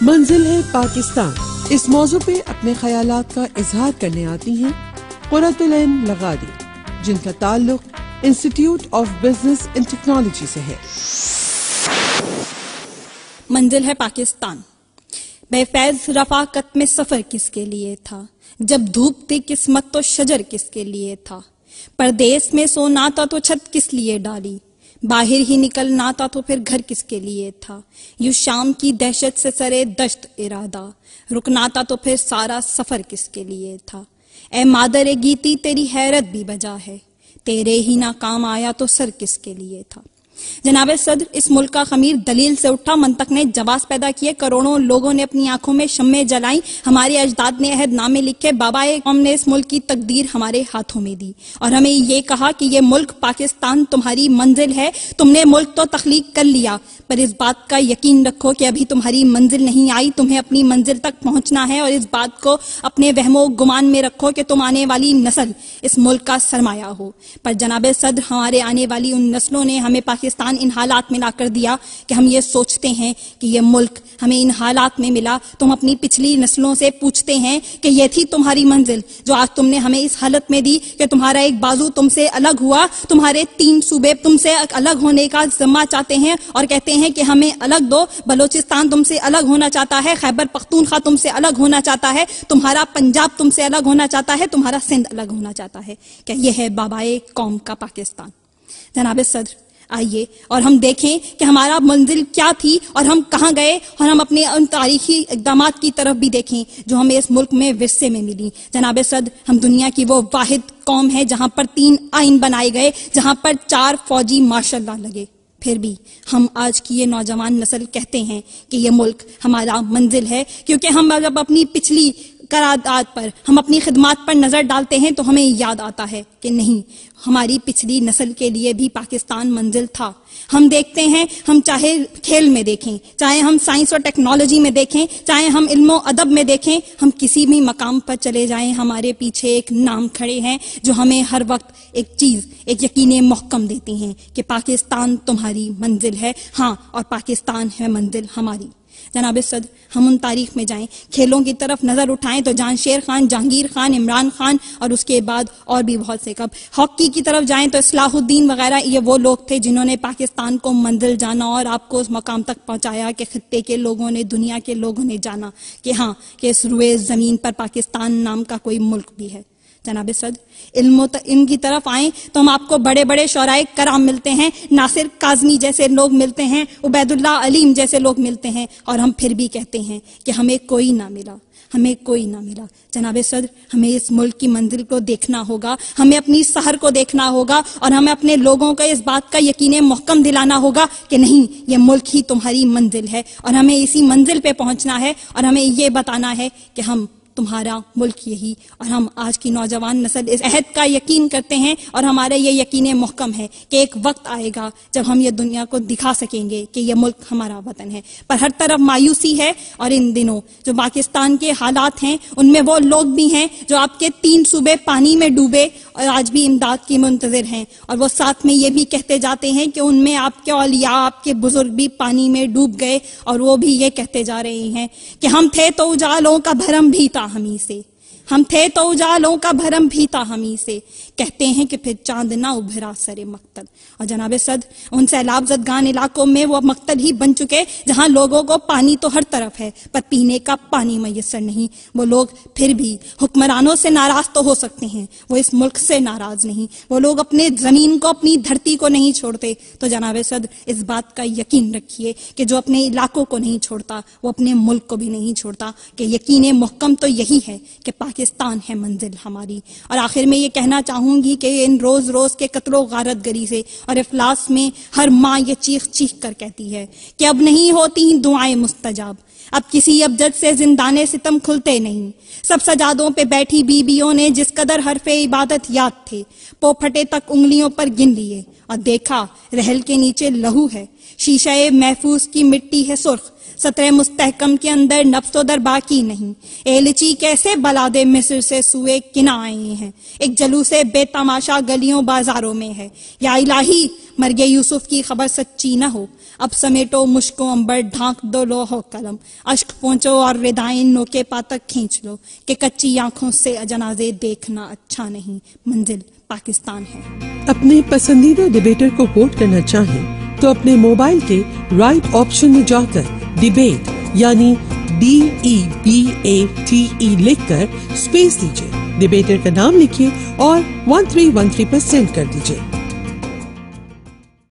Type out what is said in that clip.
منزل ہے پاکستان، اس موضوع پہ اپنے خیالات کا اظہار کرنے آتی ہیں قرۃ العین لغاری، جن کا تعلق institute of business and technology سے ہے۔ منزل ہے پاکستان، بے فیض رفاقت میں سفر کس کے لیے تھا، جب دھوپ تھی قسمت تو شجر کس کے لیے تھا، پردیس میں سونا تھا تو چھت کس لیے ڈالی، باہر ہی نکلنا تھا تو پھر گھر کس کے لیے تھا، یوں شام کی دہشت سے سرے دشت ارادہ، رکنا تھا تو پھر سارا سفر کس کے لیے تھا، اے مادر گیتی تیری حیرت بھی بجا ہے، تیرے ہی نہ کام آیا تو سر کس کے لیے تھا۔ جناب صدر، اس ملک کا خمیر دلیل سے اٹھا، منطق نے جواز پیدا کیے، کروڑوں لوگوں نے اپنی آنکھوں میں شمعیں جلائیں، ہمارے اجداد نے عہد نامے لکھے، بابائے قوم نے اس ملک کی تقدیر ہمارے ہاتھوں میں دی اور ہمیں یہ کہا کہ یہ ملک پاکستان تمہاری منزل ہے، تم نے ملک تو تخلیق کر لیا، پر اس بات کا یقین رکھو کہ ابھی تمہاری منزل نہیں آئی، تمہیں اپنی منزل تک پہنچنا ہے، اور اس بات کو اپنے وہم و گمان میں رکھو کہ تم آنے والی نسل اس ملک کا سرمایہ ہو۔ پر جناب صدر، ہمارے آنے والی ان نسلوں نے ہمیں پاکستان ان حالات میں لا کر دیا کہ ہم یہ سوچتے ہیں کہ یہ ملک ہمیں ان حالات میں ملا، تم اپنی پچھلی نسلوں سے پوچھتے ہیں کہ یہ تھی تمہاری منزل جو آج تم نے ہمیں اس حالت میں دی کہ تمہارا ایک بازو تم سے الگ ہوا، تمہارے 3 صوبے تم سے الگ ہونے کا ذمہ چاہتے ہیں اور کہتے ہیں کہ ہمیں الگ دو، بلوچستان تم سے الگ ہونا چاہتا ہے، خیبر پختونخوا تم سے الگ ہونا چاہتا ہے، تمہارا پنجاب تم سے الگ ہونا چاہتا ہے، تمہارا سندھ الگ ہونا چاہتا ہے۔ کیا یہ ہے بابائے قوم کا پاکستان؟ جناب صدر، آئیے اور ہم دیکھیں کہ ہمارا منزل کیا تھی اور ہم کہاں گئے، اور ہم اپنے ان تاریخی اقدامات کی طرف بھی دیکھیں جو ہمیں اس ملک میں ورثے میں ملی۔ جناب صدر، ہم دنیا کی وہ واحد قوم ہے جہاں پر 3 آئین بنائے گئے، جہاں پر 4 فوجی مارشل لا لگے، پھر بھی ہم آج کی یہ نوجوان نسل کہتے ہیں کہ یہ ملک ہمارا منزل ہے، کیونکہ ہم جب اپنی پچھلی قرارداد پر، ہم اپنی خدمات پر نظر ڈالتے ہیں تو ہمیں یاد آتا ہے کہ نہیں، ہماری پچھلی نسل کے لیے بھی پاکستان منزل تھا۔ ہم دیکھتے ہیں، ہم چاہے کھیل میں دیکھیں، چاہے ہم سائنس اور ٹیکنالوجی میں دیکھیں، چاہے ہم علم و ادب میں دیکھیں، ہم کسی بھی مقام پر چلے جائیں، ہمارے پیچھے ایک نام کھڑے ہیں جو ہمیں ہر وقت ایک یقین محکم دیتے ہیں کہ پاکستان تمہاری منزل ہے، ہاں، اور پاکستان ہے منزل ہماری۔ جناب صدر، ہم ان تاریخ میں جائیں، کھیلوں کی طرف نظر اٹھائیں تو جہانشیر خان، جہانگیر خان، عمران خان اور اس کے بعد اور بھی بہت سے کب، ہاکی کی طرف جائیں تو اصلاح الدین وغیرہ، یہ وہ لوگ تھے جنہوں نے پاکستان کو منزل جانا اور آپ کو اس مقام تک پہنچایا کہ خطے کے لوگوں نے، دنیا کے لوگوں نے جانا کہ ہاں، کہ اس روئے زمین پر پاکستان نام کا کوئی ملک بھی ہے۔ جناب صدر، علم کی طرف آئیں تو ہم آپ کو بڑے بڑے شعراء کرام ملتے ہیں، ناصر کاظمی جیسے لوگ ملتے ہیں، عبید اللہ علیم جیسے لوگ ملتے ہیں، اور ہم پھر بھی کہتے ہیں کہ ہمیں کوئی نہ ملا، ہمیں کوئی نہ ملا۔ جناب صدر، ہمیں اس ملک کی منزل کو دیکھنا ہوگا، ہمیں اپنی سحر کو دیکھنا ہوگا، اور ہمیں اپنے لوگوں کو اس بات کا یقین محکم دلانا ہوگا کہ نہیں، یہ ملک ہی تمہاری منزل ہے، اور ہمیں اسی منزل پہ پہنچنا ہے، اور ہمیں یہ بتانا ہے کہ ہم تمہارا ملک یہی، اور ہم آج کی نوجوان نسل اس عہد کا یقین کرتے ہیں، اور ہمارا یہ یقین محکم ہے کہ ایک وقت آئے گا جب ہم یہ دنیا کو دکھا سکیں گے کہ یہ ملک ہمارا وطن ہے۔ پر ہر طرف مایوسی ہے، اور ان دنوں جو پاکستان کے حالات ہیں ان میں وہ لوگ بھی ہیں جو آپ کے 3 صوبے پانی میں ڈوبے اور آج بھی امداد کی منتظر ہیں، اور وہ ساتھ میں یہ بھی کہتے جاتے ہیں کہ ان میں آپ کے اولیاء، آپ کے بزرگ بھی پانی میں ڈوب گئے، اور وہ بھی یہ کہتے جا رہے ہیں کہ ہم تھے تو اجالوں کا بھرم بھی تھا ہمیں سے، ہم تھے تو اجالوں کا بھرم بھی تھا ہمیں سے، کہتے ہیں کہ پھر چاند نہ ابھرا سر مقتل۔ اور جناب صدر، ان سیلاب زدگان علاقوں میں وہ مقتل ہی بن چکے جہاں لوگوں کو پانی تو ہر طرف ہے پر پینے کا پانی میسر نہیں، وہ لوگ پھر بھی حکمرانوں سے ناراض تو ہو سکتے ہیں، وہ اس ملک سے ناراض نہیں، وہ لوگ اپنے زمین کو، اپنی دھرتی کو نہیں چھوڑتے۔ تو جناب صدر، اس بات کا یقین رکھیے کہ جو اپنے علاقوں کو نہیں چھوڑتا وہ اپنے ملک کو بھی نہیں چھوڑتا، کہ یقین محکم تو یہی ہے کہ پاکستان ہے منزل ہماری۔ اور آخر میں یہ کہنا چاہوں گی کہ ان روز روز کے قتل و غارت گری سے اور افلاس میں ہر ماں یہ چیخ چیخ کر کہتی ہے کہ اب نہیں ہوتی دعائیں مستجاب، اب کسی ابجد سے زندانے ستم کھلتے نہیں، سب سجادوں پہ بیٹھی بیویوں نے جس قدر حرف عبادت یاد تھے پو پھٹے تک انگلیوں پر گن لیے، اور دیکھا رحل کے نیچے لہو ہے، شیشہ محفوظ کی مٹی ہے سرخ، سطر مستحکم کے اندر نفس و در باقی نہیں، ایلچی کیسے بلاد مصر سے سوئے کنا آئے ہیں، ایک جلوس بے تماشا گلیوں بازاروں میں ہے، یا الہی مر گئے یوسف کی خبر سچی نہ ہو، اب سمیٹو مشکو امبر، ڈھانک دو لوح و قلم، اشک پہنچو اور ردائیں نوکے پا تک کھینچ لو کہ کچی آنکھوں سے جنازے دیکھنا اچھا نہیں، منزل پاکستان ہے۔ اپنے پسندیدہ ڈیبیٹر کو ووٹ کرنا چاہیں تو اپنے موبائل کے رائٹ آپشن میں جا کر ڈیبیٹ یعنی DEBATE لکھ کر اسپیس دیجیے، ڈیبیٹر کا نام لکھیے اور 1313 پر سینڈ کر دیجیے۔